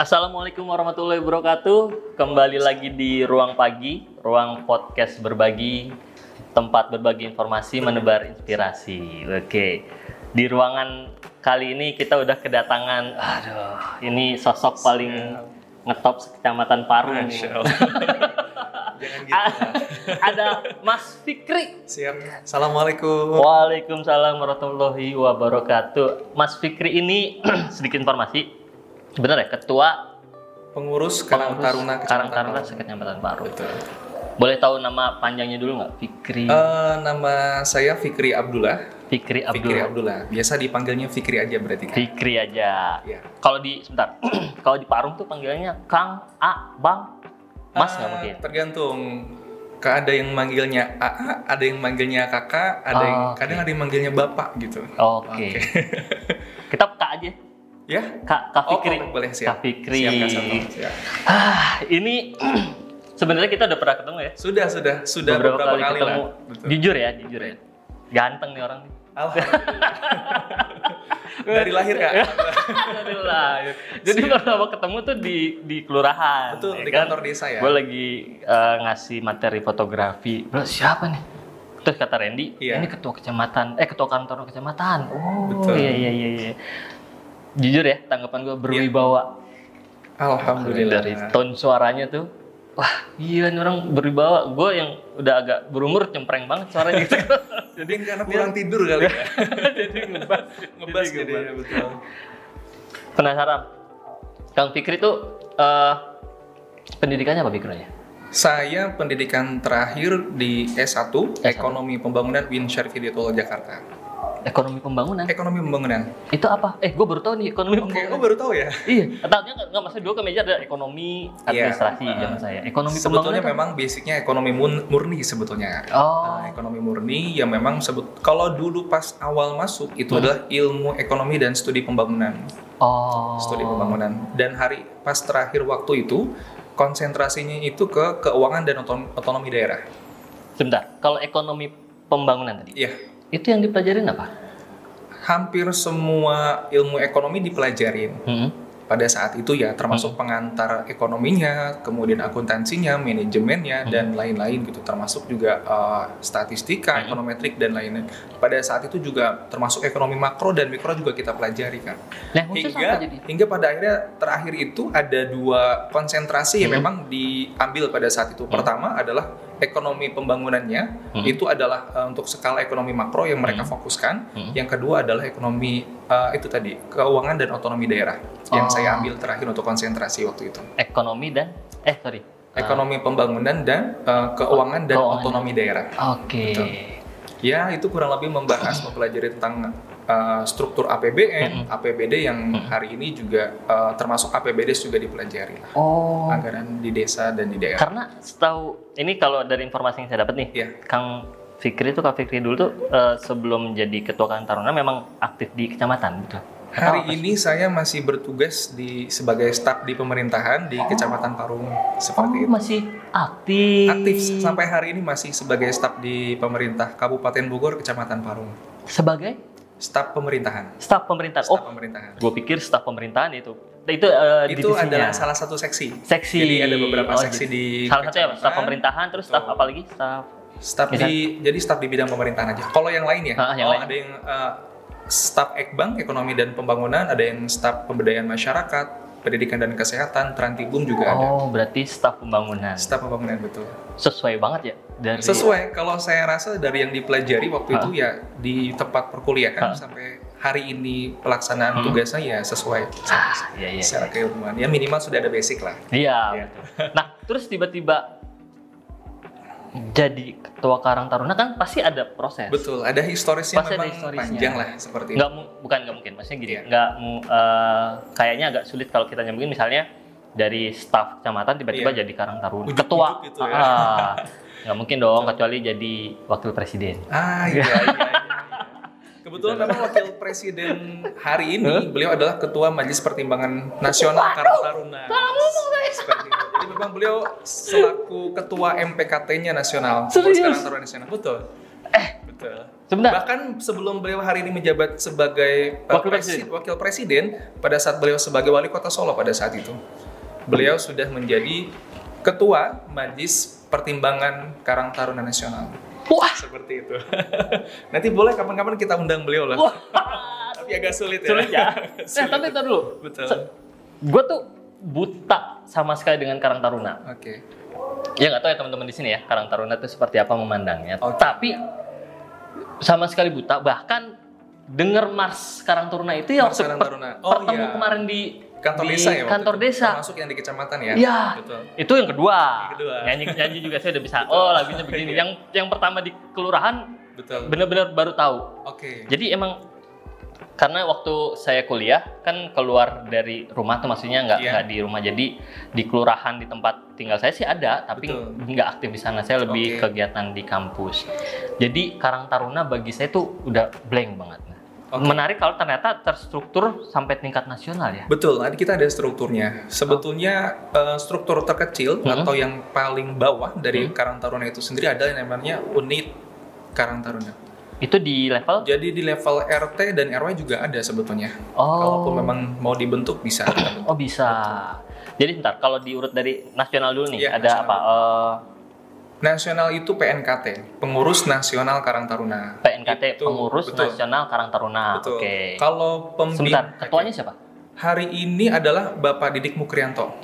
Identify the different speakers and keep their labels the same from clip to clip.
Speaker 1: Assalamualaikum warahmatullahi wabarakatuh. Kembali lagi di Ruang Pagi, ruang podcast berbagi, tempat berbagi informasi, menebar inspirasi. Oke, di ruangan kali ini kita udah kedatangan, ini sosok paling ngetop Kecamatan Parung.
Speaker 2: Jangan gitu lah.
Speaker 1: Ada Mas Fikri.
Speaker 2: Siap. Assalamualaikum.
Speaker 1: Waalaikumsalam warahmatullahi wabarakatuh. Mas Fikri ini sedikit informasi. Benar ya, ketua
Speaker 2: Pengurus Karang Taruna
Speaker 1: Kecamatan Parung.
Speaker 2: Betul.
Speaker 1: Boleh tahu nama panjangnya dulu nggak? Fikri.
Speaker 2: Nama saya Fikri Abdullah.
Speaker 1: Fikri
Speaker 2: Fikri
Speaker 1: Abdullah.
Speaker 2: Abdullah. Biasa dipanggilnya Fikri aja berarti kan?
Speaker 1: Fikri aja.
Speaker 2: Iya.
Speaker 1: Kalau di sebentar, kalau di Parung tuh panggilannya Kang, A, Bang, Mas nggak mungkin.
Speaker 2: Tergantung. Ada yang manggilnya AA, ada yang manggilnya kakak, kadang ada yang manggilnya bapak gitu.
Speaker 1: Oke. Kita Kak aja.
Speaker 2: Ya?
Speaker 1: Kak Fikri.
Speaker 2: Boleh, siap.
Speaker 1: Kak Fikri.
Speaker 2: Siap, Kak Sato. Siap.
Speaker 1: Ini sebenarnya kita udah pernah ketemu ya.
Speaker 2: Sudah beberapa kali
Speaker 1: ketemu.
Speaker 2: lah. Betul.
Speaker 1: Jujur ya. Ganteng nih orang nih.
Speaker 2: Alhamdulillah. Dari lahir Kak.
Speaker 1: Dari lahir. Jadi pertama ketemu tuh di kelurahan.
Speaker 2: Betul,
Speaker 1: ya
Speaker 2: di
Speaker 1: kan?
Speaker 2: kantor desa ya.
Speaker 1: Gue lagi ngasih materi fotografi. Bro, siapa nih? Terus kata Randy,
Speaker 2: Iya.
Speaker 1: ini ketua kantor kecamatan. Oh,
Speaker 2: Betul.
Speaker 1: iya. Jujur ya, tanggapan gue berwibawa.
Speaker 2: Alhamdulillah.
Speaker 1: Dari tone suaranya tuh, wah iya nih orang berwibawa. Gue yang udah agak berumur cempreng banget suaranya gitu.
Speaker 2: Jadi karena kurang tidur kali ya.
Speaker 1: Jadi ngebas
Speaker 2: Jadi ya, betul.
Speaker 1: Penasaran, Kang Fikri tuh pendidikannya apa backgroundnya?
Speaker 2: Saya pendidikan terakhir di S1, Ekonomi Pembangunan Win Syarif Hidayatullah Jakarta.
Speaker 1: Ekonomi pembangunan.
Speaker 2: Ekonomi Pembangunan.
Speaker 1: Itu apa? Gue baru tahu nih ekonomi
Speaker 2: Oke,
Speaker 1: pembangunan.
Speaker 2: baru tahu ya?
Speaker 1: Iya, taunya nggak maksudnya dulu ke meja ada ekonomi administrasi zaman saya. Ekonomi
Speaker 2: Sebetulnya
Speaker 1: pembangunan
Speaker 2: memang basicnya ekonomi murni sebetulnya.
Speaker 1: Oh.
Speaker 2: Ekonomi murni yang memang kalau dulu pas awal masuk itu adalah ilmu ekonomi dan studi pembangunan.
Speaker 1: Oh.
Speaker 2: Studi pembangunan. Dan pas terakhir waktu itu konsentrasinya itu ke keuangan dan otonomi daerah.
Speaker 1: Sebentar, kalau ekonomi pembangunan tadi,
Speaker 2: Iya.
Speaker 1: itu yang dipelajarin apa?
Speaker 2: Hampir semua ilmu ekonomi dipelajarin. Pada saat itu ya, termasuk pengantar ekonominya, kemudian akuntansinya, manajemennya, dan lain-lain gitu. Termasuk juga statistika, ekonometrik, dan lain-lain. Pada saat itu juga termasuk ekonomi makro dan mikro juga kita pelajari kan.
Speaker 1: Nah, khusus apa jadi?
Speaker 2: Hingga pada akhirnya terakhir itu ada dua konsentrasi yang memang diambil pada saat itu. Pertama adalah ekonomi pembangunannya, itu adalah untuk skala ekonomi makro yang mereka fokuskan. Yang kedua adalah ekonomi itu tadi, keuangan dan otonomi daerah yang saya ambil terakhir untuk konsentrasi waktu itu.
Speaker 1: Ekonomi dan
Speaker 2: Ekonomi pembangunan dan keuangan dan otonomi daerah.
Speaker 1: Oke.
Speaker 2: Betul. Ya, itu kurang lebih mempelajari tentang struktur APBN, APBD yang hari ini juga termasuk APBD juga dipelajari lah.
Speaker 1: Oh.
Speaker 2: Anggaran di desa dan di daerah.
Speaker 1: Karena setahu ini kalau dari informasi yang saya dapat nih,
Speaker 2: Iya.
Speaker 1: Kang Fikri dulu tuh sebelum jadi ketua Karang Taruna memang aktif di kecamatan gitu.
Speaker 2: Hari ini saya masih bertugas sebagai staf di pemerintahan di Kecamatan Parung seperti itu.
Speaker 1: Masih aktif.
Speaker 2: Aktif sampai hari ini masih sebagai staf di pemerintah Kabupaten Bogor Kecamatan Parung.
Speaker 1: Sebagai
Speaker 2: Staf pemerintahan.
Speaker 1: staf pemerintahan.
Speaker 2: Staf pemerintahan.
Speaker 1: Gue pikir staf pemerintahan itu
Speaker 2: Itu
Speaker 1: divisinya.
Speaker 2: adalah salah satu seksi.
Speaker 1: Seksi.
Speaker 2: Jadi ada beberapa seksi
Speaker 1: gitu.
Speaker 2: di
Speaker 1: salah satunya apa? Staf
Speaker 2: kecamatan.
Speaker 1: pemerintahan, terus staf apa lagi?
Speaker 2: Jadi staf di bidang pemerintahan aja. Kalau yang lain ya,
Speaker 1: yang lain.
Speaker 2: ada yang staf Ekbang, ekonomi dan pembangunan, ada yang staf pemberdayaan masyarakat, pendidikan dan kesehatan, Trantibum juga ada.
Speaker 1: Oh, berarti staf pembangunan.
Speaker 2: Staf pembangunan, betul.
Speaker 1: Sesuai banget ya dari.
Speaker 2: Sesuai, kalau saya rasa dari yang dipelajari waktu itu ya di tempat perkuliahan sampai hari ini pelaksanaan tugasnya ya sesuai
Speaker 1: Iya.
Speaker 2: secara keilmuan. Ya minimal sudah ada basic lah.
Speaker 1: Iya. Betul. Nah, terus tiba-tiba jadi ketua Karang Taruna kan pasti ada proses.
Speaker 2: Betul, ada historisnya
Speaker 1: Pasti ada
Speaker 2: memang
Speaker 1: historisnya.
Speaker 2: panjang lah seperti itu.
Speaker 1: Bukan nggak mungkin, maksudnya gini,
Speaker 2: Iya.
Speaker 1: kayaknya agak sulit kalau kita nyambungin misalnya dari staf kecamatan tiba-tiba jadi Karang Taruna,
Speaker 2: Ujuk-ujuk
Speaker 1: ketua,
Speaker 2: gitu ya.
Speaker 1: nggak mungkin dong kecuali jadi wakil presiden.
Speaker 2: Iya. Kebetulan memang wakil presiden hari ini beliau adalah ketua Majelis Pertimbangan Nasional Karang Taruna. Seperti itu. Jadi memang beliau selaku ketua MPKT-nya nasional.
Speaker 1: Serius?
Speaker 2: Karang Taruna Nasional. Betul. Betul.
Speaker 1: Sebentar.
Speaker 2: Bahkan sebelum beliau hari ini menjabat sebagai wakil presiden, pada saat beliau sebagai wali kota Solo pada saat itu, beliau sudah menjadi ketua Majelis Pertimbangan Karang Taruna Nasional.
Speaker 1: Wah,
Speaker 2: seperti itu. Nanti boleh kapan-kapan kita undang beliau lah.
Speaker 1: Wah.
Speaker 2: Tapi agak sulit ya.
Speaker 1: Sulit ya.
Speaker 2: Sulit.
Speaker 1: Tapi ntar dulu.
Speaker 2: Betul.
Speaker 1: Gue tuh buta sama sekali dengan Karang Taruna.
Speaker 2: Oke.
Speaker 1: Ya nggak tahu ya teman-teman di sini ya, Karang Taruna itu seperti apa memandangnya.
Speaker 2: Okay.
Speaker 1: Tapi sama sekali buta. Bahkan denger Mars Karang Taruna itu ya waktu pertemu kemarin di
Speaker 2: kantor desa ya,
Speaker 1: kantor desa.
Speaker 2: Termasuk yang di kecamatan ya.
Speaker 1: Iya.
Speaker 2: Betul.
Speaker 1: Itu yang kedua. Nyanyi juga saya udah bisa.
Speaker 2: Betul.
Speaker 1: Oh, lagunya begini. Yang pertama di kelurahan. Betul. Bener-bener baru tahu.
Speaker 2: Oke.
Speaker 1: Jadi emang karena waktu saya kuliah kan keluar dari rumah tuh, maksudnya nggak di rumah, jadi di kelurahan di tempat tinggal saya sih ada, tapi nggak aktif di sana. Saya lebih kegiatan di kampus. Jadi Karang Taruna bagi saya tuh udah blank banget. Menarik kalau ternyata terstruktur sampai tingkat nasional ya.
Speaker 2: Betul, nanti kita ada strukturnya. Sebetulnya struktur terkecil atau yang paling bawah dari Karang Taruna itu sendiri adalah yang namanya unit Karang Taruna.
Speaker 1: Itu di level?
Speaker 2: Jadi di level RT dan RW juga ada sebetulnya. Kalaupun memang mau dibentuk bisa.
Speaker 1: Oh bisa. Betul. Jadi bentar, kalau diurut dari nasional dulu nih, ada
Speaker 2: nasional.
Speaker 1: apa?
Speaker 2: Nasional itu PNKT, Pengurus Nasional Karang Taruna.
Speaker 1: PNKT, Pengurus Nasional Karang Taruna.
Speaker 2: Betul.
Speaker 1: Oke.
Speaker 2: Kalau
Speaker 1: sebentar, ketuanya siapa?
Speaker 2: Hari ini adalah Bapak Didik Mukrianto.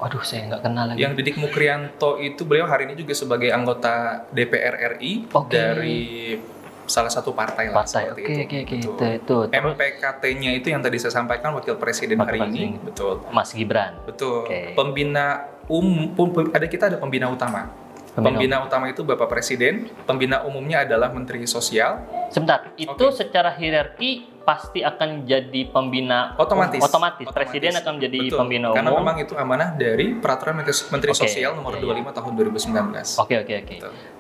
Speaker 1: Waduh, saya nggak kenal lagi.
Speaker 2: Yang Didik Mukrianto itu beliau hari ini juga sebagai anggota DPR RI dari salah satu partai lah seperti itu.
Speaker 1: Itu.
Speaker 2: MPKT-nya itu yang tadi saya sampaikan Wakil Presiden hari ini. Betul.
Speaker 1: Mas Gibran.
Speaker 2: Betul. Pembina kita ada pembina utama. Pembina utama itu Bapak Presiden, pembina umumnya adalah Menteri Sosial.
Speaker 1: Sebentar, itu secara hierarki pasti akan jadi pembina otomatis. Presiden akan menjadi pembina umum.
Speaker 2: Karena memang itu amanah dari Peraturan Menteri Sosial nomor 25 tahun 2019.
Speaker 1: Oke.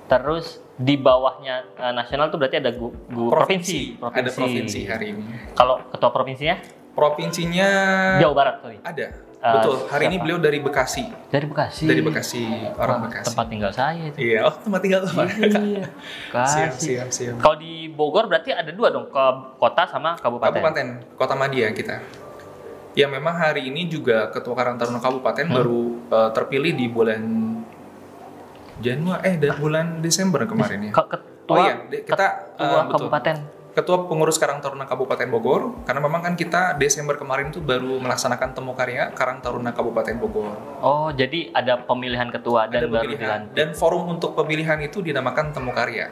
Speaker 1: Terus di bawahnya nasional itu berarti ada provinsi.
Speaker 2: Ada provinsi hari ini.
Speaker 1: Kalau ketua provinsinya?
Speaker 2: Provinsinya
Speaker 1: Jawa Barat tuh.
Speaker 2: Ada. Betul. Hari ini beliau dari Bekasi.
Speaker 1: Dari Bekasi.
Speaker 2: Orang Bekasi.
Speaker 1: Tempat tinggal saya itu.
Speaker 2: Iya, tempat tinggal Pak.
Speaker 1: Iya. Siap. Kalau di Bogor berarti ada dua dong, ke kota sama kabupaten.
Speaker 2: Kota Madia kita. Ya memang hari ini juga Ketua Karang Taruna Kabupaten baru terpilih di bulan bulan Desember kemarin ya.
Speaker 1: Ketua kabupaten.
Speaker 2: Ketua Pengurus Karang Taruna Kabupaten Bogor, karena memang kan kita Desember kemarin itu baru melaksanakan temu karya Karang Taruna Kabupaten Bogor.
Speaker 1: Oh, jadi ada pemilihan ketua dan baru dilantik.
Speaker 2: Dan forum untuk pemilihan itu dinamakan temu karya.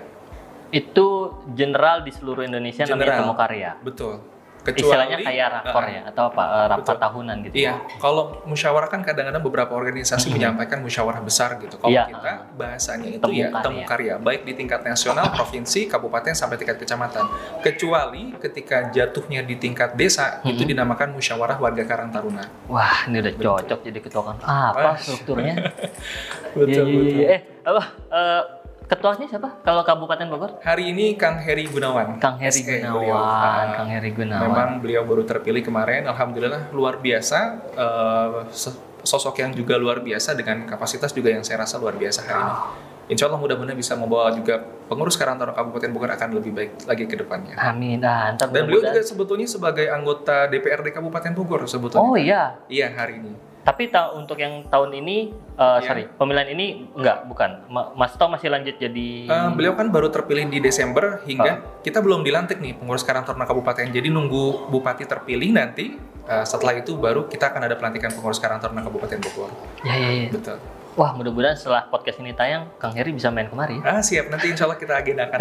Speaker 1: Itu general di seluruh Indonesia namanya temu karya.
Speaker 2: Betul.
Speaker 1: Istilahnya kayak rakor ya atau apa rapat tahunan gitu.
Speaker 2: Iya, kalau musyawarah kan kadang-kadang beberapa organisasi menyampaikan musyawarah besar gitu. Kalau kita bahasanya itu temu karya, baik di tingkat nasional, provinsi, kabupaten sampai tingkat kecamatan. Kecuali ketika jatuhnya di tingkat desa itu dinamakan musyawarah warga Karang Taruna.
Speaker 1: Wah, ini udah cocok jadi ketua kan. Apa strukturnya?
Speaker 2: Betul.
Speaker 1: Ketuanya siapa? Kalau Kabupaten Bogor?
Speaker 2: Hari ini Kang Heri Gunawan.
Speaker 1: Kang Heri Gunawan.
Speaker 2: Memang beliau baru terpilih kemarin. Alhamdulillah luar biasa. Sosok yang juga luar biasa dengan kapasitas juga yang saya rasa luar biasa hari ini. Insya Allah mudah-mudahan bisa membawa juga pengurus Karang Taruna Kabupaten Bogor akan lebih baik lagi ke depannya.
Speaker 1: Amin.
Speaker 2: Dan beliau juga sebetulnya sebagai anggota DPRD Kabupaten Bogor sebetulnya.
Speaker 1: Oh iya.
Speaker 2: Iya hari ini.
Speaker 1: Tapi untuk yang tahun ini, pemilihan ini bukan. Mas Tom masih lanjut jadi...
Speaker 2: beliau kan baru terpilih di Desember hingga kita belum dilantik nih pengurus Karang Taruna Kabupaten. Jadi nunggu Bupati terpilih nanti, setelah itu baru kita akan ada pelantikan pengurus Karang Taruna Kabupaten Bogor.
Speaker 1: Iya.
Speaker 2: Betul.
Speaker 1: Wah, mudah-mudahan setelah podcast ini tayang, Kang Heri bisa main kemari.
Speaker 2: Siap, nanti insya Allah kita agendakan.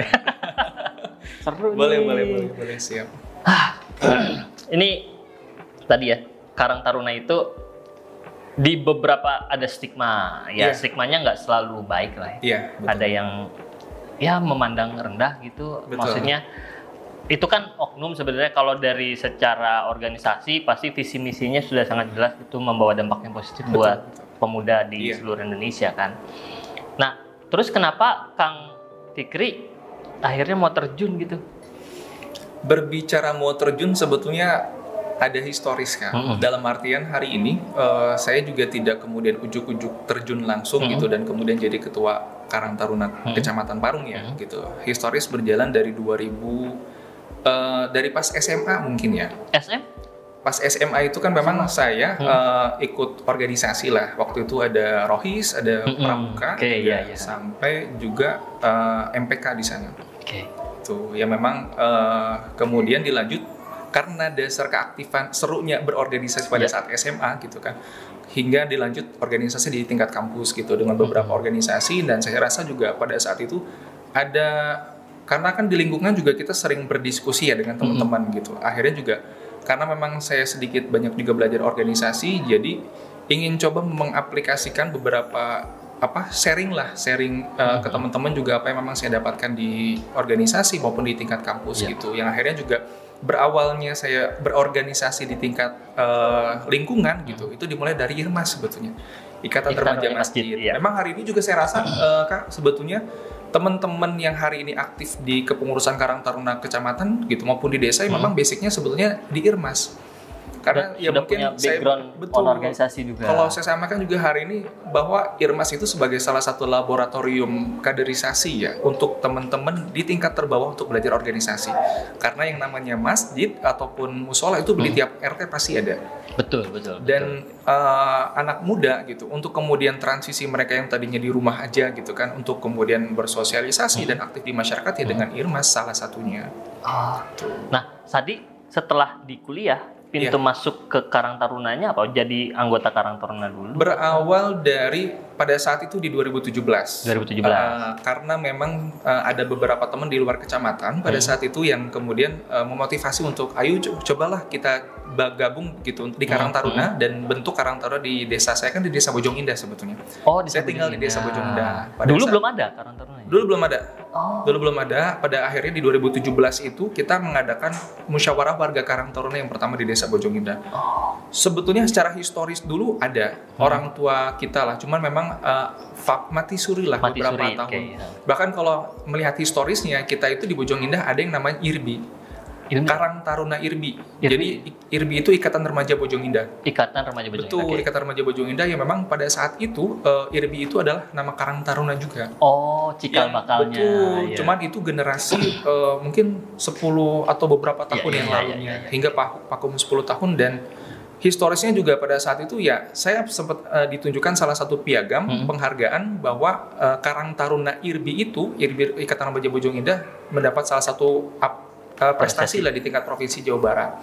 Speaker 1: Seru
Speaker 2: boleh, siap.
Speaker 1: Ini tadi ya, Karang Taruna itu di beberapa ada stigma, stigmanya nggak selalu baik lah.
Speaker 2: Iya, betul.
Speaker 1: Ada yang memandang rendah gitu. Betul. Maksudnya itu kan oknum sebenarnya. Kalau dari secara organisasi pasti visi misinya sudah sangat jelas, itu membawa dampak yang positif buat pemuda di seluruh Indonesia kan. Nah, terus kenapa Kang Fikri akhirnya mau terjun gitu?
Speaker 2: Berbicara mau terjun sebetulnya ada historis kan. Dalam artian hari ini saya juga tidak kemudian ujuk-ujuk terjun langsung gitu dan kemudian jadi ketua Karang Taruna Kecamatan Parung ya gitu. Historis berjalan dari 2000 dari pas SMA mungkin ya. Pas SMA itu kan memang saya ikut organisasi lah. Waktu itu ada Rohis, ada Pramuka, sampai juga MPK di sana. Tuh ya memang kemudian dilanjut karena dasar keaktifan serunya berorganisasi pada saat SMA gitu kan, hingga dilanjut organisasi di tingkat kampus gitu dengan beberapa organisasi. Dan saya rasa juga pada saat itu ada, karena kan di lingkungan juga kita sering berdiskusi ya dengan teman-teman gitu. Akhirnya juga karena memang saya sedikit banyak juga belajar organisasi, jadi ingin coba mengaplikasikan beberapa sharing ke teman-teman juga apa yang memang saya dapatkan di organisasi maupun di tingkat kampus gitu. Yang akhirnya juga berawalnya saya berorganisasi di tingkat lingkungan gitu. Itu dimulai dari IRMAS sebetulnya, Ikatan Remaja Masjid. Memang hari ini juga saya rasa Kak, sebetulnya teman-teman yang hari ini aktif di kepengurusan Karang Taruna Kecamatan gitu maupun di desa memang basicnya sebetulnya di IRMAS. Karena ya
Speaker 1: sudah
Speaker 2: mungkin
Speaker 1: punya background organisasi juga.
Speaker 2: Kalau saya samakan juga hari ini bahwa IRMAS itu sebagai salah satu laboratorium kaderisasi ya untuk teman-teman di tingkat terbawah untuk belajar organisasi. Karena yang namanya masjid ataupun musola itu di tiap RT pasti ada.
Speaker 1: Betul.
Speaker 2: Dan anak muda gitu untuk kemudian transisi mereka yang tadinya di rumah aja gitu kan untuk kemudian bersosialisasi dan aktif di masyarakat ya dengan IRMAS salah satunya.
Speaker 1: Nah, Sadi setelah di kuliah pintu masuk ke Karang Tarunanya apa? Jadi anggota Karang Taruna dulu?
Speaker 2: Berawal dari pada saat itu di 2017. Karena memang ada beberapa teman di luar kecamatan pada saat itu yang kemudian memotivasi untuk ayo cobalah kita gabung gitu di Karang Taruna dan bentuk Karang Taruna di desa saya kan di Desa Bojong Indah sebetulnya. Saya tinggal di Desa Bojong Indah.
Speaker 1: Dulu belum ada Karang Taruna?
Speaker 2: Dulu belum ada. Pada akhirnya di 2017 itu kita mengadakan musyawarah warga Karang Taruna yang pertama di Desa Bojong Indah. Sebetulnya secara historis dulu ada orang tua kita lah, cuman memang mati suri lah beberapa tahun. Bahkan kalau melihat historisnya kita itu di Bojong Indah ada yang namanya IRBI. Karang Taruna IRBI. Jadi IRBI itu Ikatan Remaja Bojong Indah.
Speaker 1: Ikatan Remaja Bojong Indah.
Speaker 2: Betul, Ikatan Remaja Bojong Indah yang memang pada saat itu IRBI itu adalah nama Karang Taruna juga.
Speaker 1: Cikal bakalnya.
Speaker 2: Betul. Ya. Cuman itu generasi mungkin 10 atau beberapa tahun yang lalunya hingga vakum 10 tahun. Dan historisnya juga pada saat itu ya saya sempat ditunjukkan salah satu piagam penghargaan bahwa Karang Taruna IRBI itu Ikatan Remaja Bojong Indah mendapat salah satu prestasi lah di tingkat provinsi Jawa Barat.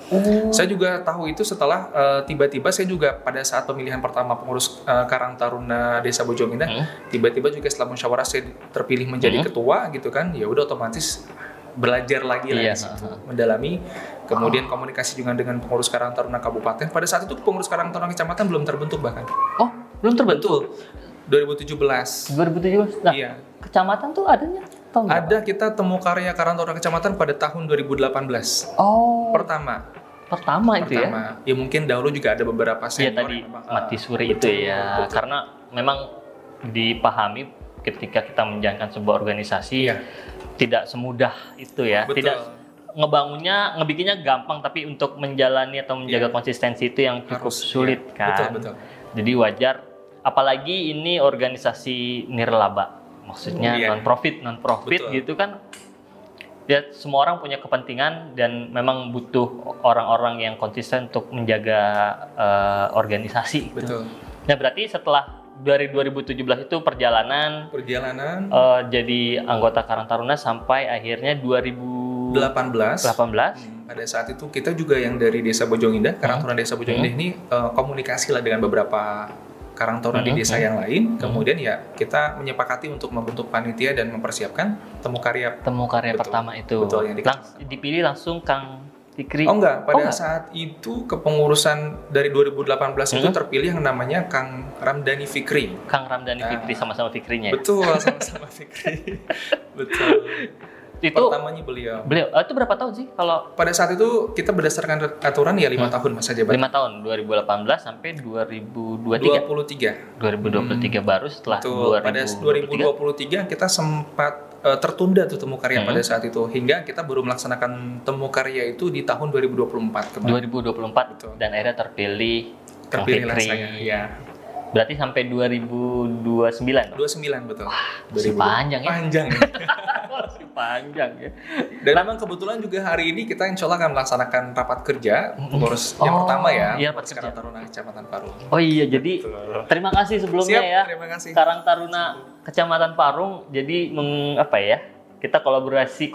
Speaker 2: Saya juga tahu itu setelah tiba-tiba saya juga pada saat pemilihan pertama pengurus Karang Taruna Desa Bojong Indah, tiba-tiba juga setelah musyawarah saya terpilih menjadi ketua gitu kan. Ya udah otomatis belajar lagi lah di situ, mendalami. Kemudian komunikasi juga dengan pengurus Karang Taruna Kabupaten. Pada saat itu pengurus Karang Taruna Kecamatan belum terbentuk bahkan.
Speaker 1: Belum terbentuk.
Speaker 2: 2017.
Speaker 1: Nah, kecamatan tuh adanya tahun berapa?
Speaker 2: Ada, kita temu karya Karang Taruna Kecamatan pada tahun 2018. Pertama itu ya? Ya mungkin dahulu juga ada beberapa senior.
Speaker 1: Iya tadi mati suri itu ya. Betul. Karena memang dipahami ketika kita menjalankan sebuah organisasi tidak semudah itu ya.
Speaker 2: Betul.
Speaker 1: Tidak ngebikinnya gampang, tapi untuk menjalani atau menjaga konsistensi itu yang cukup sulit kan.
Speaker 2: Betul.
Speaker 1: Jadi wajar. Apalagi ini organisasi nirlaba, maksudnya non profit gitu kan. Ya semua orang punya kepentingan dan memang butuh orang-orang yang konsisten untuk menjaga organisasi.
Speaker 2: Betul.
Speaker 1: Nah berarti setelah dari 2017 itu perjalanan jadi anggota Karang Taruna sampai akhirnya 2018. Pada
Speaker 2: saat itu kita juga yang dari Desa Bojong Indah, Karang Taruna Desa Bojong Indah ini komunikasi lah dengan beberapa Karang Taruna di desa yang lain. Kemudian ya kita menyepakati untuk membentuk panitia dan mempersiapkan temu karya
Speaker 1: pertama itu.
Speaker 2: Betul, yang
Speaker 1: dipilih langsung Kang Fikri.
Speaker 2: Pada saat itu kepengurusan dari 2018 itu terpilih yang namanya Kang Ramdhani Fikri.
Speaker 1: Fikri sama-sama Fikrinya.
Speaker 2: Betul, sama-sama Fikri. Betul.
Speaker 1: Itu
Speaker 2: pertamanya beliau
Speaker 1: itu berapa tahun sih kalau
Speaker 2: pada saat itu kita berdasarkan aturan ya 5 tahun masa jabatan.
Speaker 1: 5 tahun 2018 sampai 2023 baru setelah
Speaker 2: pada 2023 kita sempat tertunda tuh temu karya pada saat itu, hingga kita baru melaksanakan temu karya itu di tahun 2024 kemarin.
Speaker 1: 2024. Betul. Dan akhirnya terpilihlah
Speaker 2: saya, ya.
Speaker 1: Berarti sampai 2029.
Speaker 2: 29 betul.
Speaker 1: Masih panjang ya.
Speaker 2: Panjang ya.
Speaker 1: Masih panjang ya.
Speaker 2: Dan memang kebetulan juga hari ini kita insya Allah akan melaksanakan rapat kerja pengurus yang pertama ya.
Speaker 1: Iya, rapat kerja.
Speaker 2: Karang Taruna Kecamatan Parung.
Speaker 1: Oh iya, jadi terima kasih sebelumnya.
Speaker 2: Siap,
Speaker 1: ya.
Speaker 2: Terima kasih.
Speaker 1: Karang Taruna Kecamatan Parung. Jadi kita kolaborasi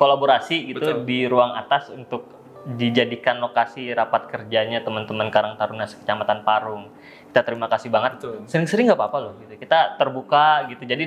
Speaker 1: gitu. Betul. Di ruang atas untuk dijadikan lokasi rapat kerjanya teman-teman Karang Taruna Kecamatan Parung. Kita terima kasih banget. Betul. Sering-sering nggak apa-apa loh gitu. Kita terbuka gitu. Jadi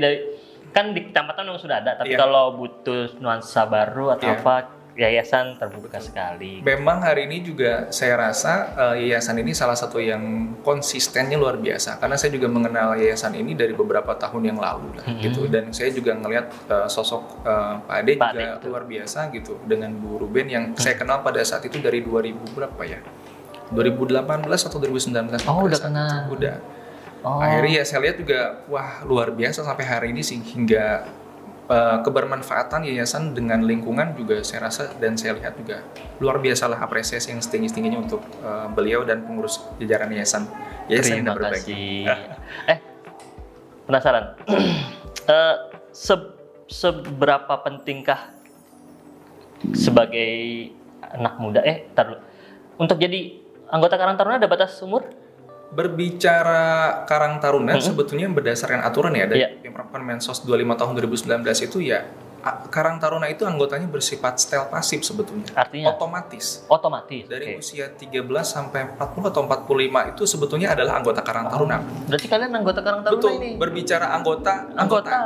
Speaker 1: kan di kecamatan memang sudah ada, tapi kalau butuh nuansa baru atau apa, yayasan terbuka sekali.
Speaker 2: Memang hari ini juga saya rasa yayasan ini salah satu yang konsistennya luar biasa, karena saya juga mengenal yayasan ini dari beberapa tahun yang lalu lah, gitu. Dan saya juga ngelihat sosok Pak Ade juga luar biasa gitu, dengan Bu Ruben yang saya kenal pada saat itu dari 2000 berapa ya? 2018 atau 2019.
Speaker 1: Oh, udah kenal.
Speaker 2: Udah. Akhirnya ya saya lihat juga, wah luar biasa sampai hari ini sih, hingga kebermanfaatan yayasan dengan lingkungan juga saya rasa dan saya lihat juga luar biasa lah, apresiasi yang setinggi-tingginya untuk beliau dan pengurus jajaran yayasan
Speaker 1: Terima kasih. Penasaran, seberapa pentingkah sebagai anak muda untuk jadi anggota Karang Taruna ada batas umur?
Speaker 2: Berbicara Karang Taruna sebetulnya berdasarkan aturan ya dari Permensos 25 tahun 2019 itu ya, Karang Taruna itu anggotanya bersifat setel pasif sebetulnya.
Speaker 1: Artinya
Speaker 2: otomatis. Dari usia 13 sampai 40 atau 45 itu sebetulnya adalah anggota Karang Taruna.
Speaker 1: Berarti kalian anggota Karang Taruna.
Speaker 2: Betul,
Speaker 1: ini?
Speaker 2: Berbicara anggota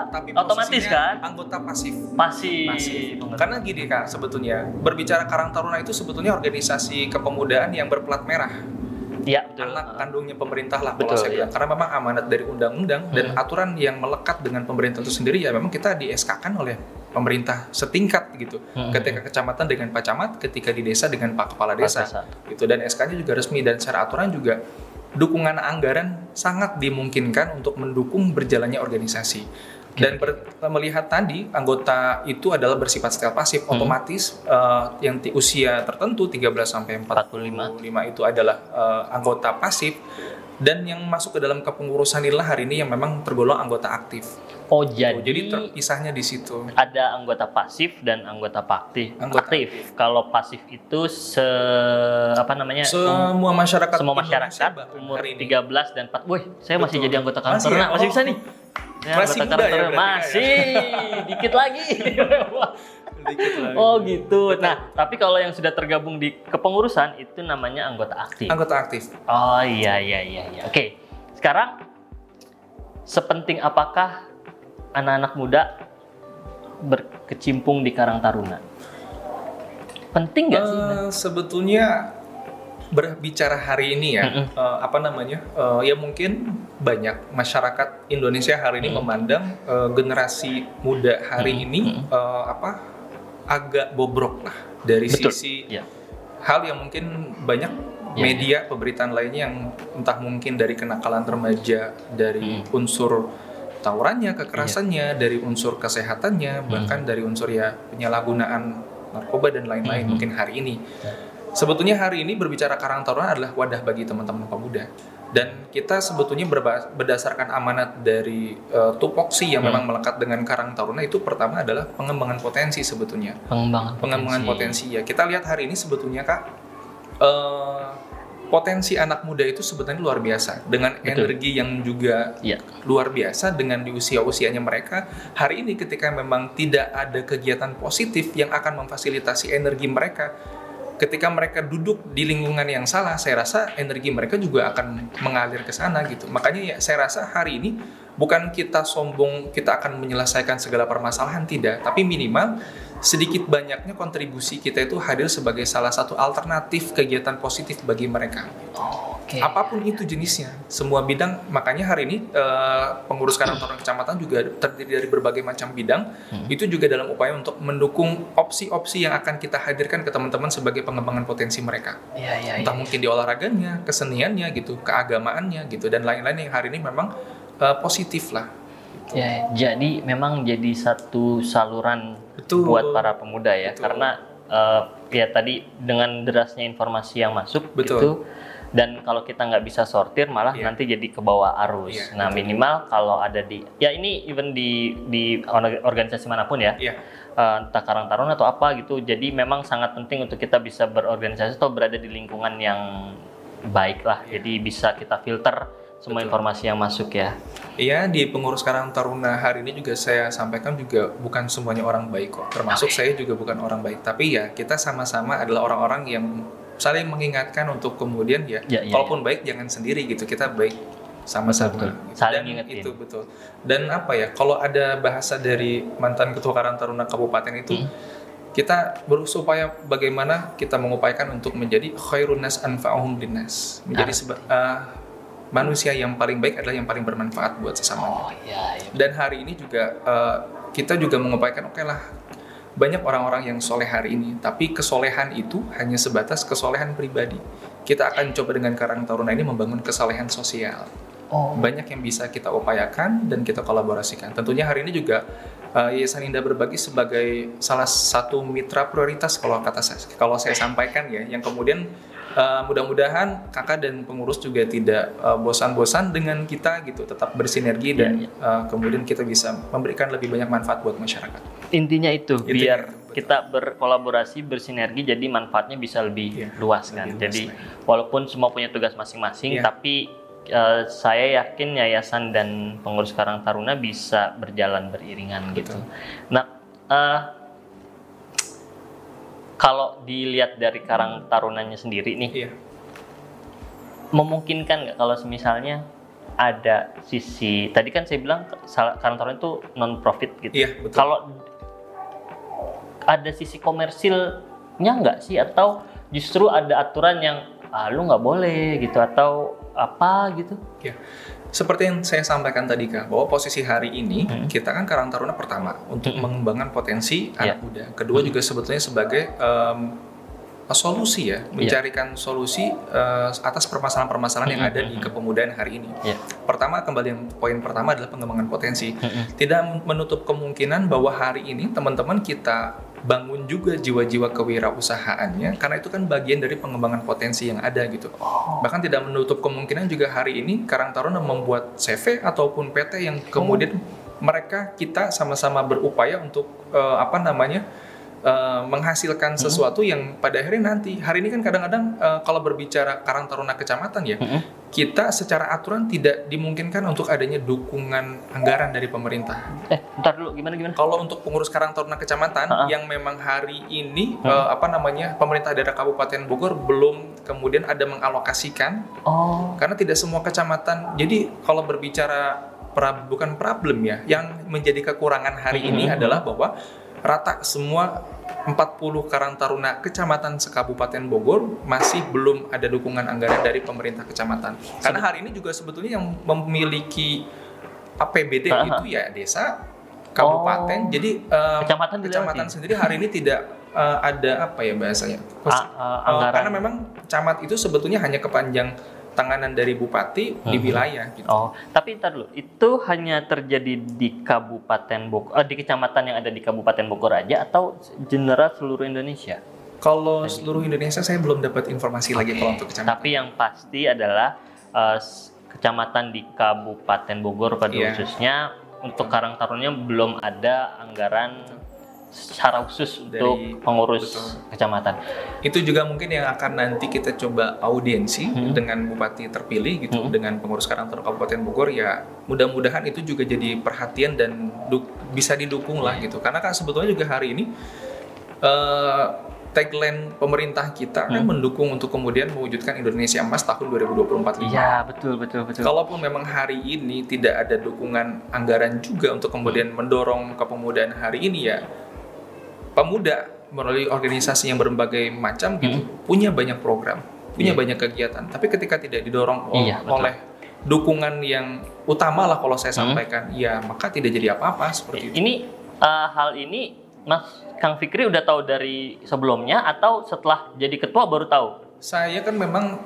Speaker 2: tapi
Speaker 1: otomatis kan?
Speaker 2: Anggota pasif.
Speaker 1: Pasif.
Speaker 2: Karena gini Kak, sebetulnya berbicara Karang Taruna itu sebetulnya organisasi kepemudaan yang berplat merah.
Speaker 1: Ya, betul.
Speaker 2: Anak kandungnya pemerintah lah kalau saya bilang, karena memang amanat dari undang-undang dan aturan yang melekat dengan pemerintah itu sendiri, ya memang kita di SK-kan oleh pemerintah setingkat gitu. Ketika kecamatan dengan Pak Camat, ketika di desa dengan Pak Kepala Desa. Gitu. Dan SK-nya juga resmi, dan secara aturan juga dukungan anggaran sangat dimungkinkan untuk mendukung berjalannya organisasi. Dan melihat tadi anggota itu adalah bersifat setel pasif, otomatis yang usia tertentu 13 sampai 45 itu adalah anggota pasif, dan yang masuk ke dalam kepengurusan inilah hari ini yang memang tergolong anggota aktif. Jadi terpisahnya di situ.
Speaker 1: Ada anggota pasif dan anggota aktif. Kalau pasif itu semua masyarakat umur 13 dan 4. Saya masih jadi anggota Karang Taruna, masih bisa nih.
Speaker 2: Masih muda ya
Speaker 1: masih dikit lagi. Oh gitu. Nah, tapi kalau yang sudah tergabung di kepengurusan itu namanya anggota aktif.
Speaker 2: Anggota aktif.
Speaker 1: Oh iya. Oke. Sekarang sepenting apakah anak-anak muda berkecimpung di Karang Taruna? Penting nggak sih?
Speaker 2: Sebetulnya berbicara hari ini ya, ya mungkin banyak masyarakat Indonesia hari ini memandang generasi muda hari ini agak bobrok lah dari sisi hal yang mungkin banyak media pemberitaan lainnya yang entah mungkin dari kenakalan remaja, dari unsur tawurannya, kekerasannya, dari unsur kesehatannya, bahkan dari unsur penyalahgunaan narkoba dan lain-lain mungkin hari ini. Sebetulnya hari ini berbicara Karang Taruna adalah wadah bagi teman-teman pemuda, dan kita sebetulnya berdasarkan amanat dari tupoksi yang memang melekat dengan Karang Taruna itu, pertama adalah pengembangan potensi sebetulnya. Pengembangan potensi ya. Kita lihat hari ini sebetulnya Kak, potensi anak muda itu sebetulnya luar biasa, dengan energi yang juga luar biasa, dengan di usia-usianya mereka hari ini, ketika memang tidak ada kegiatan positif yang akan memfasilitasi energi mereka. Ketika mereka duduk di lingkungan yang salah, saya rasa energi mereka juga akan mengalir ke sana gitu. Makanya saya rasa hari ini bukan kita sombong, kita akan menyelesaikan segala permasalahan, tidak. Tapi minimal sedikit banyaknya kontribusi kita itu hadir sebagai salah satu alternatif kegiatan positif bagi mereka. Apapun itu jenisnya, semua bidang. Makanya hari ini pengurus Karang Taruna Kecamatan juga terdiri dari berbagai macam bidang. Itu juga dalam upaya untuk mendukung opsi-opsi yang akan kita hadirkan ke teman-teman sebagai pengembangan potensi mereka. Entah mungkin di olahraganya, keseniannya gitu, keagamaannya gitu, dan lain-lain yang hari ini memang positif lah. gitu.
Speaker 1: Ya, jadi memang jadi satu saluran
Speaker 2: Betul.
Speaker 1: buat para pemuda ya,
Speaker 2: Betul.
Speaker 1: karena ya tadi dengan derasnya informasi yang masuk
Speaker 2: Betul.
Speaker 1: gitu, dan kalau kita nggak bisa sortir malah nanti jadi ke bawah arus. Nah
Speaker 2: betul.
Speaker 1: minimal kalau ada ya ini even di organisasi manapun ya, entah Karang Taruna atau apa gitu, jadi memang sangat penting untuk kita bisa berorganisasi atau berada di lingkungan yang baik lah, jadi bisa kita filter semua informasi yang masuk ya.
Speaker 2: Iya, di pengurus Karang Taruna hari ini juga saya sampaikan juga bukan semuanya orang baik kok. Termasuk saya juga bukan orang baik. Tapi ya kita sama-sama adalah orang-orang yang saling mengingatkan untuk kemudian kalaupun baik jangan sendiri gitu. Kita baik sama-sama.
Speaker 1: Saling
Speaker 2: Dan
Speaker 1: ingetin.
Speaker 2: itu betul. Dan apa ya? Kalau ada bahasa dari mantan ketua Karang Taruna Kabupaten itu, kita berusaha bagaimana kita mengupayakan untuk menjadi khairun nas anfa'uhum linnas. Menjadi manusia yang paling baik adalah yang paling bermanfaat buat sesamanya. Dan hari ini juga kita juga mengupayakan oke lah, banyak orang-orang yang soleh hari ini, tapi kesolehan itu hanya sebatas kesolehan pribadi. Kita akan coba dengan Karang Taruna ini membangun kesolehan sosial. Banyak yang bisa kita upayakan dan kita kolaborasikan. Tentunya hari ini juga Yayasan Indah Berbagi sebagai salah satu mitra prioritas kalau saya sampaikan ya, yang kemudian mudah-mudahan kakak dan pengurus juga tidak bosan-bosan dengan kita gitu, tetap bersinergi dan kemudian kita bisa memberikan lebih banyak manfaat buat masyarakat.
Speaker 1: Intinya itu biar kita berkolaborasi, bersinergi, jadi manfaatnya bisa lebih luas kan. Jadi walaupun semua punya tugas masing-masing, tapi saya yakin yayasan dan pengurus Karang Taruna bisa berjalan beriringan gitu. Nah, kalau dilihat dari Karang Tarunanya sendiri nih, memungkinkan nggak kalau misalnya ada sisi, tadi kan saya bilang Karang Taruna itu non-profit gitu. Kalau ada sisi komersilnya nggak sih? Atau justru ada aturan yang lu nggak boleh gitu, atau apa gitu?
Speaker 2: Seperti yang saya sampaikan tadi Kak, bahwa posisi hari ini kita kan Karang Taruna pertama untuk mengembangkan potensi anak muda. Kedua juga sebetulnya sebagai solusi ya, mencarikan solusi atas permasalahan-permasalahan yang ada di kepemudaan hari ini. Pertama, kembali yang poin pertama adalah pengembangan potensi. Tidak menutup kemungkinan bahwa hari ini teman-teman kita bangun juga jiwa-jiwa kewirausahaannya, karena itu kan bagian dari pengembangan potensi yang ada gitu. Bahkan tidak menutup kemungkinan juga hari ini Karang Taruna membuat CV ataupun PT yang kemudian kita sama-sama berupaya untuk menghasilkan sesuatu yang pada akhirnya nanti, hari ini kan kadang-kadang kalau berbicara Karang Taruna kecamatan ya, kita secara aturan tidak dimungkinkan untuk adanya dukungan anggaran dari pemerintah.
Speaker 1: Bentar dulu, gimana?
Speaker 2: Kalau untuk pengurus Karang Taruna kecamatan yang memang hari ini pemerintah daerah Kabupaten Bogor belum kemudian ada mengalokasikan, karena tidak semua kecamatan. Jadi kalau berbicara bukan problem ya, yang menjadi kekurangan hari ini adalah bahwa rata semua 40 Karang Taruna kecamatan se-Kabupaten Bogor masih belum ada dukungan anggaran dari pemerintah kecamatan. Karena hari ini juga sebetulnya yang memiliki APBD itu ya desa, kabupaten. Jadi kecamatan sendiri hari ini tidak ada bahasanya. Karena memang camat itu sebetulnya hanya kepanjang tanganan dari bupati di wilayah gitu.
Speaker 1: Tapi ntar dulu, itu hanya terjadi di Kabupaten Bogor, di kecamatan yang ada di Kabupaten Bogor aja, atau general seluruh Indonesia?
Speaker 2: Kalau seluruh Indonesia saya belum dapat informasi lagi kalau untuk kecamatan.
Speaker 1: Tapi yang pasti adalah kecamatan di Kabupaten Bogor pada khususnya untuk Karang Tarunanya belum ada anggaran secara khusus untuk pengurus kecamatan.
Speaker 2: Itu juga mungkin yang akan nanti kita coba audiensi dengan bupati terpilih gitu, dengan pengurus Karang Taruna Kabupaten Bogor ya. Mudah-mudahan itu juga jadi perhatian dan bisa didukung lah gitu. Karena kan sebetulnya juga hari ini tagline pemerintah kita kan mendukung untuk kemudian mewujudkan Indonesia Emas tahun 2024.
Speaker 1: Iya, betul.
Speaker 2: Kalaupun memang hari ini tidak ada dukungan anggaran juga untuk kemudian mendorong kepemudaan hari ini ya, pemuda melalui organisasi yang berbagai macam gitu punya banyak program, punya banyak kegiatan. Tapi ketika tidak didorong oleh dukungan yang utama lah kalau saya sampaikan, ya maka tidak jadi apa-apa seperti itu.
Speaker 1: Ini hal ini Mas Kang Fikri udah tahu dari sebelumnya atau setelah jadi ketua baru tahu?
Speaker 2: Saya kan memang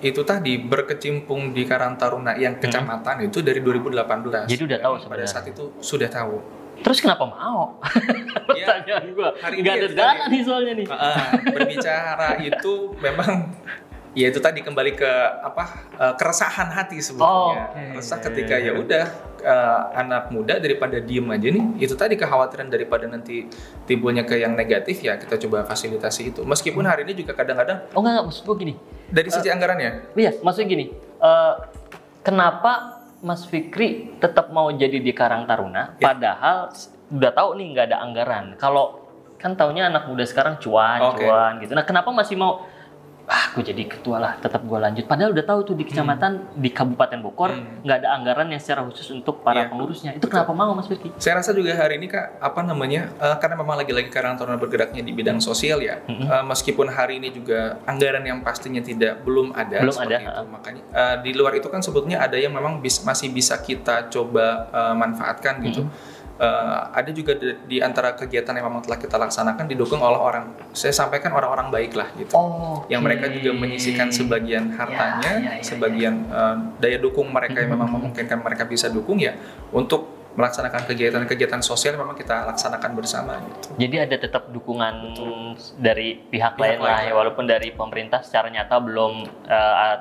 Speaker 2: itu tadi berkecimpung di Karang Taruna yang kecamatan itu dari 2018.
Speaker 1: Jadi udah tahu
Speaker 2: pada
Speaker 1: sebenarnya.
Speaker 2: saat itu sudah tahu.
Speaker 1: Terus kenapa mau? Pertanyaan gue. Nggak ada dana nih soalnya nih.
Speaker 2: Berbicara itu memang ya itu tadi kembali ke keresahan hati sebetulnya. Resah ketika ya udah anak muda daripada diem aja nih, itu tadi kekhawatiran daripada nanti timbulnya ke yang negatif, ya kita coba fasilitasi itu. Meskipun hari ini juga kadang-kadang
Speaker 1: enggak, maksud gue gini.
Speaker 2: Dari sisi anggarannya?
Speaker 1: Iya, maksudnya gini. Kenapa Mas Fikri tetap mau jadi di Karang Taruna, padahal udah tahu nih nggak ada anggaran. Kalau kan taunya anak muda sekarang cuan gitu. Nah, kenapa masih mau gue jadi ketua lah, tetap gue lanjut. Padahal udah tahu tuh di kecamatan, di Kabupaten Bogor nggak ada anggaran yang secara khusus untuk para pengurusnya. Itu kenapa mau, Mas Fikri?
Speaker 2: Saya rasa juga hari ini Kak, karena memang lagi-lagi Karang Taruna bergeraknya di bidang sosial ya. Meskipun hari ini juga anggaran yang pastinya belum ada. Itu. Makanya di luar itu kan sebetulnya ada yang memang masih bisa kita coba manfaatkan gitu. Ada juga di antara kegiatan yang memang telah kita laksanakan didukung oleh saya sampaikan orang-orang baik lah gitu. Yang mereka juga menyisihkan sebagian hartanya, sebagian daya dukung mereka yang memang memungkinkan mereka bisa dukung ya untuk melaksanakan kegiatan-kegiatan sosial memang kita laksanakan bersama gitu.
Speaker 1: Jadi ada tetap dukungan dari pihak lain lah ya, walaupun dari pemerintah secara nyata belum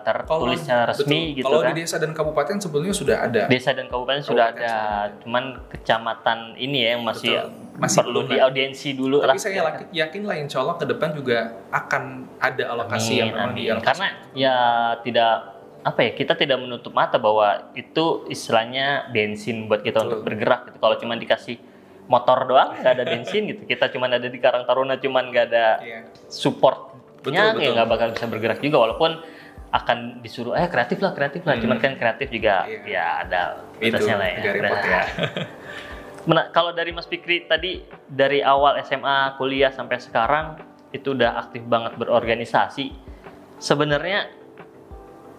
Speaker 1: tertulis secara resmi gitu
Speaker 2: Kalau
Speaker 1: kan.
Speaker 2: di desa dan kabupaten sebetulnya sudah ada.
Speaker 1: Desa dan kabupaten sudah ada, cuman kecamatan ini ya yang masih perlu diaudiensi dulu.
Speaker 2: Tapi saya yakin lah insya Allah ke depan juga akan ada alokasi yang memang dialokasi.
Speaker 1: Karena ya kita tidak menutup mata bahwa itu istilahnya bensin buat kita untuk bergerak gitu. Kalau cuma dikasih motor doang nggak ada bensin gitu, kita cuma ada di Karang Taruna cuman nggak ada supportnya, ya nggak bakal bisa bergerak juga. Walaupun akan disuruh kreatif lah, cuman kan kreatif juga ya ada batasnya lah ya. Kalau dari Mas Fikri tadi, dari awal SMA, kuliah sampai sekarang itu udah aktif banget berorganisasi. Sebenarnya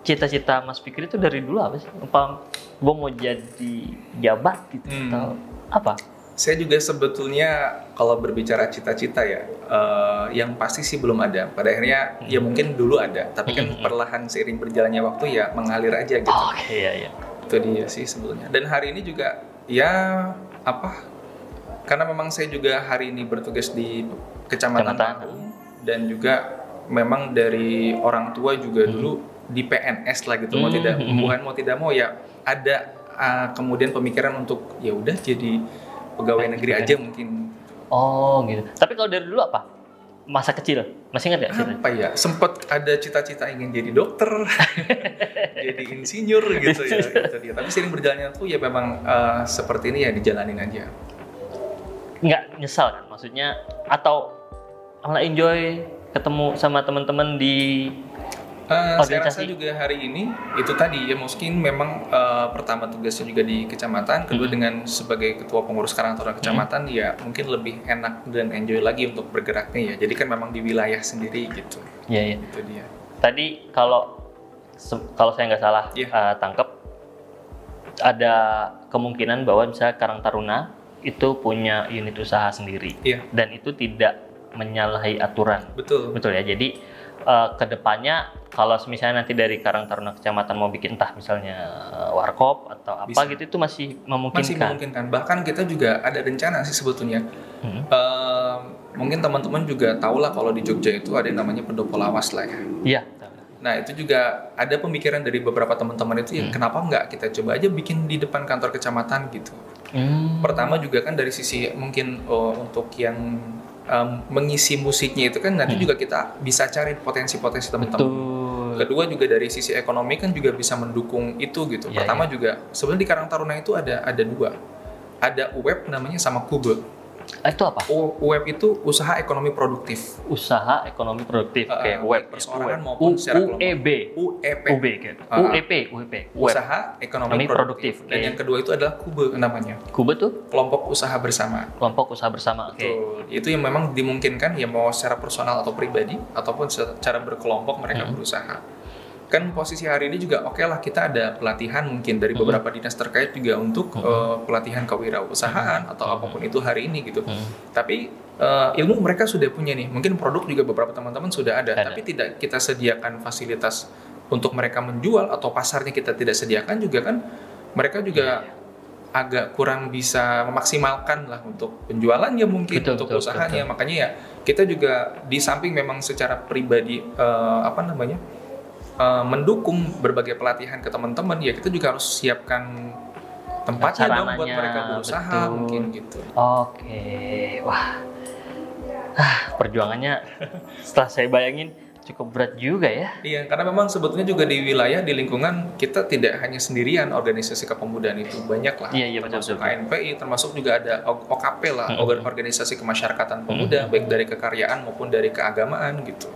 Speaker 1: cita-cita Mas Fikri itu dari dulu apa sih? Apa gue mau jadi jabat gitu atau apa?
Speaker 2: Saya juga sebetulnya kalau berbicara cita-cita ya, yang pasti sih belum ada. Pada akhirnya ya mungkin dulu ada, tapi kan perlahan seiring berjalannya waktu ya mengalir aja gitu. Itu dia sih sebetulnya. Dan hari ini juga karena memang saya juga hari ini bertugas di Kecamatan Parung, dan juga memang dari orang tua juga dulu di PNS lah gitu, mau tidak mau ya ada kemudian pemikiran untuk ya udah jadi pegawai negeri aja mungkin.
Speaker 1: Gitu. Tapi kalau dari dulu apa? Masa kecil masih ingat nggak?
Speaker 2: Sempat ada cita-cita ingin jadi dokter, jadi insinyur gitu ya. Gitu dia. Tapi sering berjalannya tuh ya memang seperti ini ya dijalanin aja.
Speaker 1: Nggak nyesal kan? Maksudnya atau malah enjoy ketemu sama teman-teman di
Speaker 2: saya rasa juga hari ini itu tadi ya, mungkin memang pertama tugasnya juga di kecamatan, kedua dengan sebagai ketua pengurus Karang Taruna kecamatan ya mungkin lebih enak dan enjoy lagi untuk bergeraknya ya. Jadi kan memang di wilayah sendiri gitu.
Speaker 1: Iya.
Speaker 2: Itu dia.
Speaker 1: Tadi kalau saya nggak salah tangkap, ada kemungkinan bahwa misalnya Karang Taruna itu punya unit usaha sendiri dan itu tidak menyalahi aturan. Betul ya. Jadi kedepannya kalau misalnya nanti dari Karang Taruna kecamatan mau bikin entah misalnya warkop atau apa gitu, itu masih memungkinkan.
Speaker 2: Masih memungkinkan. Bahkan kita juga ada rencana sih sebetulnya. Mungkin teman-teman juga tahu lah kalau di Jogja itu ada yang namanya pendopo lawas lah ya. Iya. Nah itu juga ada pemikiran dari beberapa teman-teman itu ya kenapa nggak kita coba aja bikin di depan kantor kecamatan gitu. Pertama juga kan dari sisi mungkin untuk yang mengisi musiknya itu kan nanti juga kita bisa cari potensi-potensi teman-teman. Kedua juga dari sisi ekonomi kan juga bisa mendukung itu gitu. Pertama juga sebenarnya di Karang Taruna itu ada dua. Ada web namanya sama Kube.
Speaker 1: Itu apa?
Speaker 2: Web itu usaha ekonomi produktif.
Speaker 1: Usaha ekonomi produktif.
Speaker 2: Web perseorangan maupun secara kelompok. UEP. Usaha ekonomi produktif. Dan yang kedua itu adalah Kube namanya.
Speaker 1: Kube tuh?
Speaker 2: Kelompok usaha bersama.
Speaker 1: Kelompok usaha bersama.
Speaker 2: Itu yang memang dimungkinkan ya mau secara personal atau pribadi ataupun secara berkelompok mereka berusaha. kan posisi hari ini juga oke lah, kita ada pelatihan mungkin dari beberapa dinas terkait juga untuk pelatihan kewirausahaan atau apapun itu hari ini gitu. Tapi ilmu mereka sudah punya nih, mungkin produk juga beberapa teman-teman sudah ada, tapi tidak kita sediakan fasilitas untuk mereka menjual atau pasarnya kita tidak sediakan juga kan, mereka juga agak kurang bisa memaksimalkan lah untuk penjualannya mungkin, untuk usahanya. Makanya ya kita juga di samping memang secara pribadi mendukung berbagai pelatihan ke teman-teman, ya kita juga harus siapkan tempatnya dong buat mereka berusaha mungkin gitu.
Speaker 1: Oke, wah, perjuangannya setelah saya bayangin cukup berat juga ya.
Speaker 2: Iya, karena memang sebetulnya juga di wilayah, di lingkungan kita tidak hanya sendirian organisasi kepemudaan itu, banyak lah.
Speaker 1: Iya,
Speaker 2: termasuk KNPI, termasuk juga ada OKP lah, organisasi kemasyarakatan pemuda, baik dari kekaryaan maupun dari keagamaan gitu.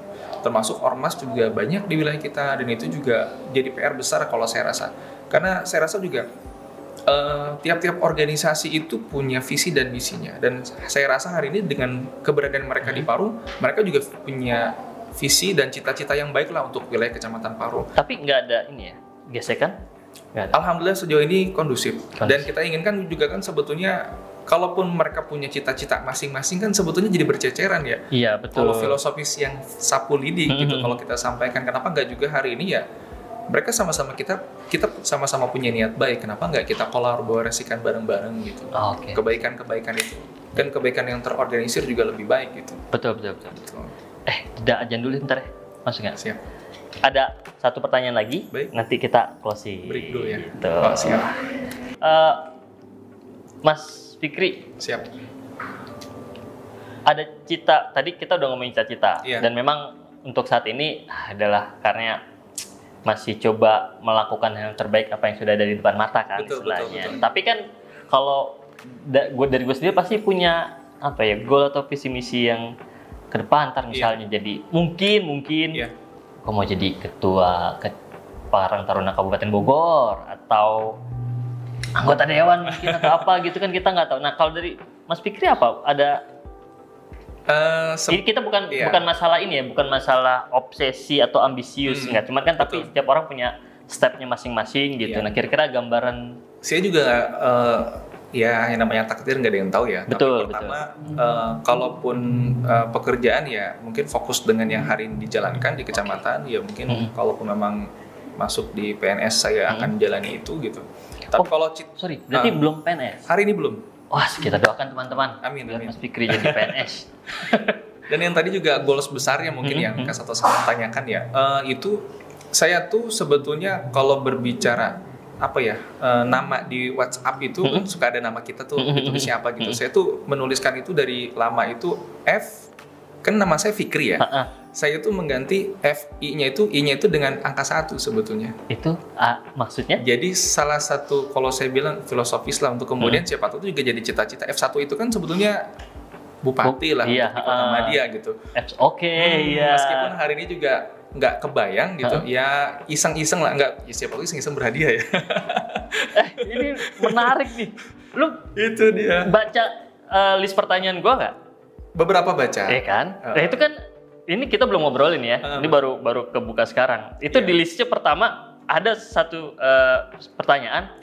Speaker 2: Termasuk ormas juga banyak di wilayah kita, dan itu juga jadi PR besar kalau saya rasa. Karena saya rasa juga tiap-tiap organisasi itu punya visi dan misinya, dan saya rasa hari ini dengan keberadaan mereka di Parung, mereka juga punya visi dan cita-cita yang baik lah untuk wilayah Kecamatan Parung.
Speaker 1: Tapi nggak ada ini ya, gesekan? Nggak ada.
Speaker 2: Alhamdulillah sejauh ini kondusif. Dan kita inginkan juga kan sebetulnya, kalaupun mereka punya cita-cita masing-masing kan sebetulnya jadi berceceran ya.
Speaker 1: Iya, betul.
Speaker 2: Kalau filosofis yang sapu lidi gitu, kalau kita sampaikan, kenapa nggak juga hari ini ya mereka sama-sama kita sama-sama punya niat baik, kenapa nggak kita kolaborasikan bareng-bareng gitu. Kebaikan-kebaikan itu, dan kebaikan yang terorganisir juga lebih baik gitu.
Speaker 1: Betul. Tidak ajan dulu bentar ya, masuk nggak?
Speaker 2: Siap.
Speaker 1: Ada satu pertanyaan lagi, nanti kita closing.
Speaker 2: Break dulu ya.
Speaker 1: Siap. Mas Fikri.
Speaker 2: Siap.
Speaker 1: Ada cita, tadi kita udah ngomongin cita-cita, dan memang untuk saat ini adalah karena masih coba melakukan yang terbaik apa yang sudah ada di depan mata kan, istilahnya. Tapi kan kalau dari gue sendiri pasti punya goal atau visi misi yang ke depan, ntar misalnya jadi mungkin gue mau jadi ketua Karang Taruna Kabupaten Bogor atau anggota dewan mungkin atau apa gitu kan, kita nggak tahu. Nah kalau dari Mas Fikri apa ada? Ini kita bukan masalah ini ya, bukan masalah obsesi atau ambisius, nggak, cuman kan tapi setiap orang punya stepnya masing-masing gitu. Nah kira-kira gambaran
Speaker 2: saya juga ya yang namanya takdir nggak ada yang tahu ya.
Speaker 1: Betul.
Speaker 2: Tapi pertama kalaupun pekerjaan ya mungkin fokus dengan yang hari ini dijalankan di kecamatan, ya mungkin kalaupun memang masuk di PNS saya akan jalani itu gitu. Tapi kalau
Speaker 1: berarti belum PNS?
Speaker 2: Hari ini belum.
Speaker 1: Wah, kita doakan teman-teman.
Speaker 2: Amin.
Speaker 1: Mas Fikri jadi PNS.
Speaker 2: Dan yang tadi juga goals besarnya mungkin yang Kak Sato tanyakan ya, itu saya tuh sebetulnya kalau berbicara nama di WhatsApp itu kan suka ada nama kita tuh ditulisnya apa gitu. Saya tuh menuliskan itu dari lama itu F, kan nama saya Fikri ya. Saya tuh mengganti I-nya itu dengan angka 1 sebetulnya.
Speaker 1: Itu maksudnya?
Speaker 2: Jadi salah satu, kalau saya bilang filosofis lah, untuk kemudian siapa tahu itu juga jadi cita-cita. F1 itu kan sebetulnya bupati lah di Kota Madia gitu. Meskipun hari ini juga nggak kebayang gitu, ya iseng-iseng lah, nggak, ya siapa tahu iseng-iseng berhadiah ya.
Speaker 1: Ini menarik nih. Lu
Speaker 2: itu dia.
Speaker 1: Baca list pertanyaan gua nggak?
Speaker 2: Beberapa baca.
Speaker 1: Iya kan? Nah itu kan, ini kita belum ngobrolin ya. Ini baru kebuka sekarang. Itu di listnya pertama ada satu pertanyaan.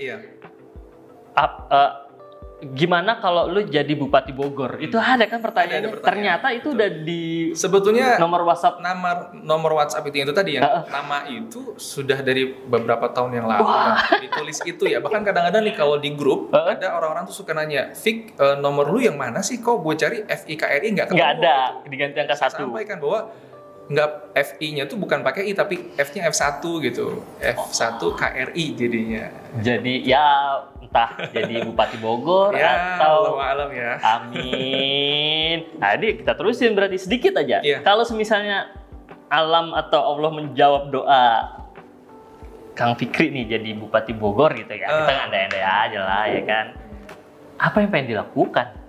Speaker 1: Gimana kalau lu jadi Bupati Bogor? Itu ada kan pertanyaannya. Ternyata itu udah di
Speaker 2: sebetulnya
Speaker 1: nomor WhatsApp.
Speaker 2: Nomor WhatsApp itu tadi yang nama itu sudah dari beberapa tahun yang lalu ditulis itu ya. Bahkan kadang-kadang nih kalau di grup ada orang-orang tuh suka nanya, Fik, nomor lu yang mana sih? Kok gue cari FIKRI nggak ketemu?
Speaker 1: Nggak ada,
Speaker 2: gitu.
Speaker 1: diganti angka 1.
Speaker 2: Saya sampaikan bahwa nggak, FI-nya tuh bukan pakai I tapi F-nya F1 gitu. F1 KRI jadinya. Jadi
Speaker 1: ya entah jadi Bupati Bogor
Speaker 2: ya,
Speaker 1: atau
Speaker 2: alam ya.
Speaker 1: Amin. Nah, ini kita terusin berarti sedikit aja. Kalau misalnya alam atau Allah menjawab doa Kang Fikri nih jadi Bupati Bogor gitu ya. Kita ngandai-andai aja lah ya kan. Apa yang pengen dilakukan?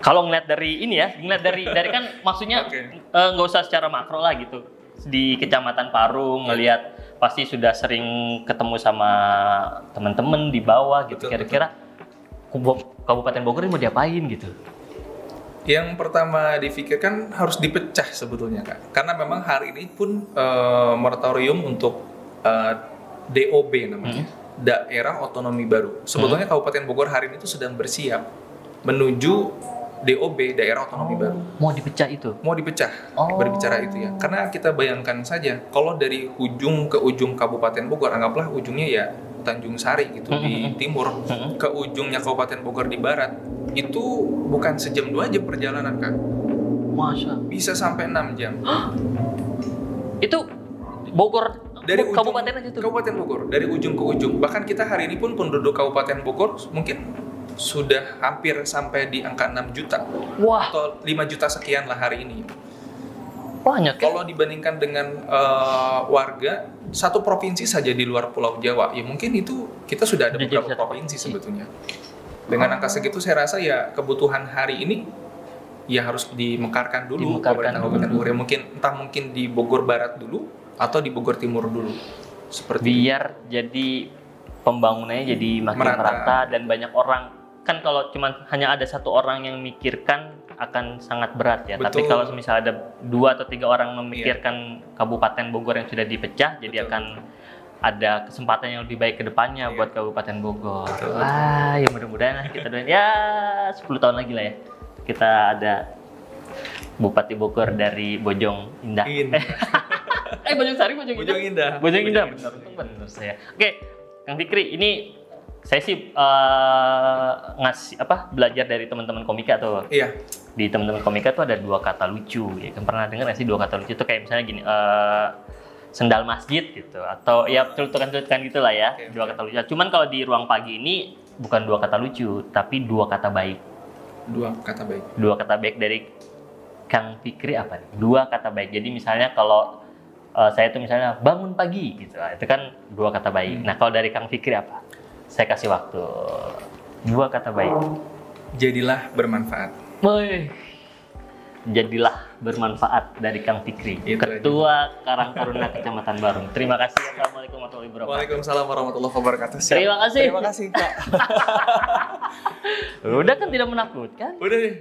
Speaker 1: Kalau ngeliat dari ini ya, ngeliat dari kan maksudnya nggak usah secara makro lah gitu. Di Kecamatan Parung ngelihat pasti sudah sering ketemu sama teman-teman di bawah gitu. Kira-kira Kabupaten Bogor ini mau diapain gitu?
Speaker 2: Yang pertama difikirkan harus dipecah sebetulnya Kak. Karena memang hari ini pun moratorium untuk DOB namanya, Daerah Otonomi Baru. Sebetulnya Kabupaten Bogor hari ini itu sedang bersiap menuju DOB, Daerah Otonomi Baru.
Speaker 1: Mau dipecah itu?
Speaker 2: Mau dipecah, berbicara itu ya. Karena kita bayangkan saja, kalau dari ujung ke ujung Kabupaten Bogor, anggaplah ujungnya ya Tanjung Sari gitu di timur, ke ujungnya Kabupaten Bogor di barat, itu bukan sejam 2 jam perjalanan, Kak.
Speaker 1: Masa?
Speaker 2: Bisa sampai 6 jam.
Speaker 1: Itu Bogor
Speaker 2: Dari ujung,
Speaker 1: kabupaten aja tuh?
Speaker 2: Kabupaten Bogor, dari ujung ke ujung. Bahkan kita hari ini pun penduduk Kabupaten Bogor mungkin sudah hampir sampai di angka 6 juta.
Speaker 1: Wah.
Speaker 2: Atau 5 juta sekian lah hari ini.
Speaker 1: Banyak ya?
Speaker 2: Kalau dibandingkan dengan warga satu provinsi saja di luar Pulau Jawa, ya mungkin itu kita sudah ada beberapa provinsi sebetulnya. Dengan angka segitu saya rasa ya kebutuhan hari ini ya harus dimekarkan dulu Kabupaten Bogor. Ya mungkin di Bogor Barat dulu atau di Bogor Timur dulu. Seperti
Speaker 1: biar jadi pembangunannya jadi makin merata dan banyak orang. Kan kalau cuma hanya ada satu orang yang memikirkan akan sangat berat ya.
Speaker 2: Betul.
Speaker 1: Tapi kalau misalnya ada 2 atau 3 orang memikirkan Kabupaten Bogor yang sudah dipecah, jadi akan ada kesempatan yang lebih baik ke depannya buat Kabupaten Bogor. Ya mudah-mudahan kita doain ya 10 tahun lagi lah ya. Kita ada Bupati Bogor dari Bojong Indah. Bojong Sari, Bojong Indah. Bojong Indah, benar saya. Oke, Kang Fikri, ini saya sih ngasih belajar dari teman-teman komika tuh.
Speaker 2: Iya.
Speaker 1: Di teman-teman komika tuh ada 2 kata lucu. Ya kan pernah dengar nggak sih 2 kata lucu itu kayak misalnya gini, sendal masjid gitu atau ya celutukan-celutukan gitulah ya. 2 kata lucu. Cuman kalau di ruang pagi ini bukan 2 kata lucu, tapi 2 kata baik.
Speaker 2: 2 kata baik.
Speaker 1: 2 kata baik dari Kang Fikri apa nih? 2 kata baik. Jadi misalnya kalau saya tuh misalnya bangun pagi gitu, itu kan 2 kata baik. Nah kalau dari Kang Fikri apa? Saya kasih waktu 2 kata baik.
Speaker 2: Jadilah bermanfaat.
Speaker 1: Jadilah bermanfaat dari Kang Fikri,
Speaker 2: Itu
Speaker 1: Ketua Karang Taruna Kecamatan Barung. Terima kasih. Assalamualaikum warahmatullahi wabarakatuh.
Speaker 2: Waalaikumsalam warahmatullahi wabarakatuh.
Speaker 1: Terima kasih.
Speaker 2: Terima kasih, Kak.
Speaker 1: Udah kan tidak menakutkan.
Speaker 2: Udah deh.